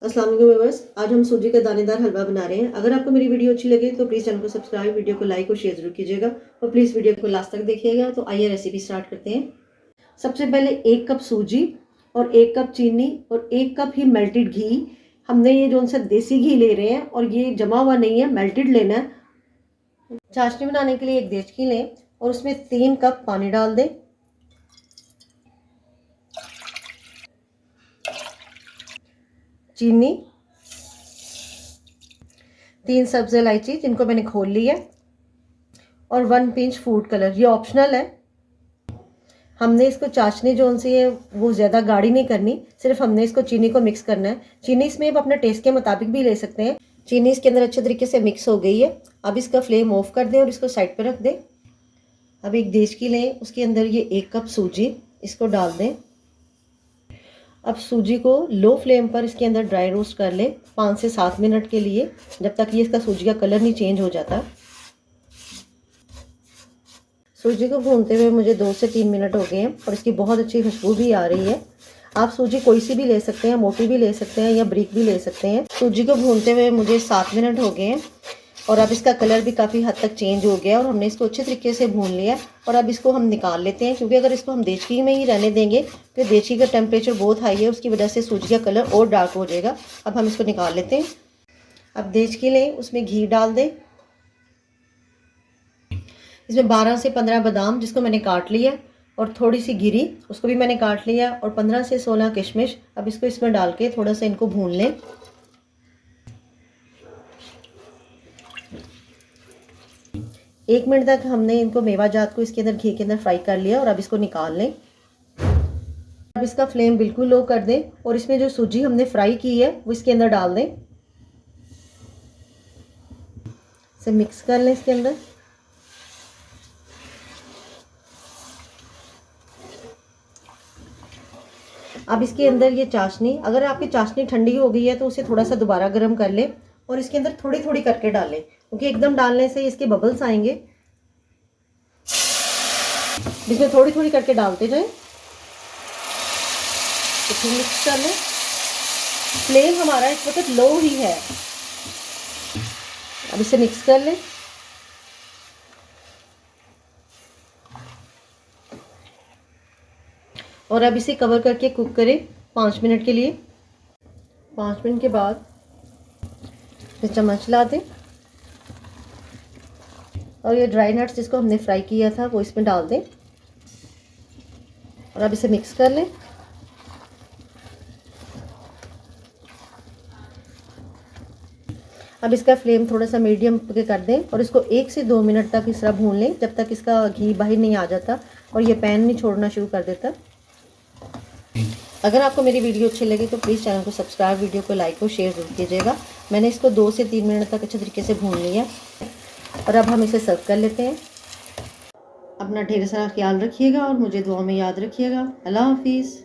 अस्सलाम वालेकुम व्यूअर्स, आज हम सूजी का दानेदार हलवा बना रहे हैं। अगर आपको मेरी वीडियो अच्छी लगे तो प्लीज़ चैनल को सब्सक्राइब, वीडियो को लाइक और शेयर जरूर कीजिएगा और प्लीज़ वीडियो को लास्ट तक देखिएगा। तो आइए रेसिपी स्टार्ट करते हैं। सबसे पहले 1 कप सूजी और 1 कप चीनी और 1 कप ही मेल्टेड घी। हमने ये जो सा देसी घी ले रहे हैं और ये जमा हुआ नहीं है, मेल्टेड लेना है। चाशनी बनाने के लिए एक देचकी लें और उसमें 3 कप पानी डाल दें। चीनी, 3 सब्ज़ इलायची जिनको मैंने खोल लिया और 1 पिंच फूड कलर, ये ऑप्शनल है। हमने इसको चाशनी जो सी है वो ज़्यादा गाढ़ी नहीं करनी, सिर्फ हमने इसको चीनी को मिक्स करना है। चीनी इसमें आप अपने टेस्ट के मुताबिक भी ले सकते हैं। चीनी इसके अंदर अच्छे तरीके से मिक्स हो गई है। अब इसका फ्लेम ऑफ कर दें और इसको साइड पर रख दें। अब एक देचकी लें, उसके अंदर ये 1 कप सूजी इसको डाल दें। अब सूजी को लो फ्लेम पर इसके अंदर ड्राई रोस्ट कर लें 5 से 7 मिनट के लिए, जब तक ये इसका सूजी का कलर नहीं चेंज हो जाता। सूजी को भूनते हुए मुझे 2 से 3 मिनट हो गए हैं और इसकी बहुत अच्छी खुशबू भी आ रही है। आप सूजी कोई सी भी ले सकते हैं, मोटी भी ले सकते हैं या ब्रिक भी ले सकते हैं। सूजी को भूनते हुए मुझे 7 मिनट हो गए हैं और अब इसका कलर भी काफ़ी हद तक चेंज हो गया और हमने इसको अच्छे तरीके से भून लिया। और अब इसको हम निकाल लेते हैं, क्योंकि अगर इसको हम देचकी में ही रहने देंगे तो देचकी का टेम्परेचर बहुत हाई है, उसकी वजह से सूजी का कलर और डार्क हो जाएगा। अब हम इसको निकाल लेते हैं। अब देचकी लें, उसमें घी डाल दें। इसमें 12 से 15 बादाम जिसको मैंने काट लिया और थोड़ी सी गिरी उसको भी मैंने काट लिया और 15 से 16 किशमिश। अब इसको इसमें डाल के थोड़ा सा इनको भून लें। 1 मिनट तक हमने इनको मेवा जात को इसके अंदर घी के अंदर फ्राई कर लिया और अब इसको निकाल लें। अब इसका फ्लेम बिल्कुल लो कर दें और इसमें जो सूजी हमने फ्राई की है वो इसके अंदर डाल दें। इसे मिक्स कर लें इसके अंदर। अब इसके अंदर ये चाशनी, अगर आपकी चाशनी ठंडी हो गई है तो उसे थोड़ा सा दोबारा गर्म कर लें और इसके अंदर थोड़ी थोड़ी करके डालें, क्योंकि एकदम डालने से इसके बबल्स आएंगे। इसमें थोड़ी थोड़ी करके डालते जाएं। तो फिर मिक्स कर लें। फ्लेम हमारा इस वक्त लो ही है। अब इसे मिक्स कर लें। और अब इसे कवर करके कुक करें 5 मिनट के लिए। 5 मिनट के बाद चम्मच ला दें और ये ड्राई नट्स जिसको हमने फ्राई किया था वो इसमें डाल दें और अब इसे मिक्स कर लें। अब इसका फ्लेम थोड़ा सा मीडियम पे कर दें और इसको 1 से 2 मिनट तक इस तरह भून लें, जब तक इसका घी बाहर नहीं आ जाता और ये पैन नहीं छोड़ना शुरू कर देता। अगर आपको मेरी वीडियो अच्छी लगी तो प्लीज़ चैनल को सब्सक्राइब, वीडियो को लाइक और शेयर जरूर कीजिएगा। मैंने इसको 2 से 3 मिनट तक अच्छे तरीके से भून लिया और अब हम इसे सर्व कर लेते हैं। अपना ढेर सारा ख्याल रखिएगा और मुझे दुआ में याद रखिएगा। अल्लाह हाफिज़।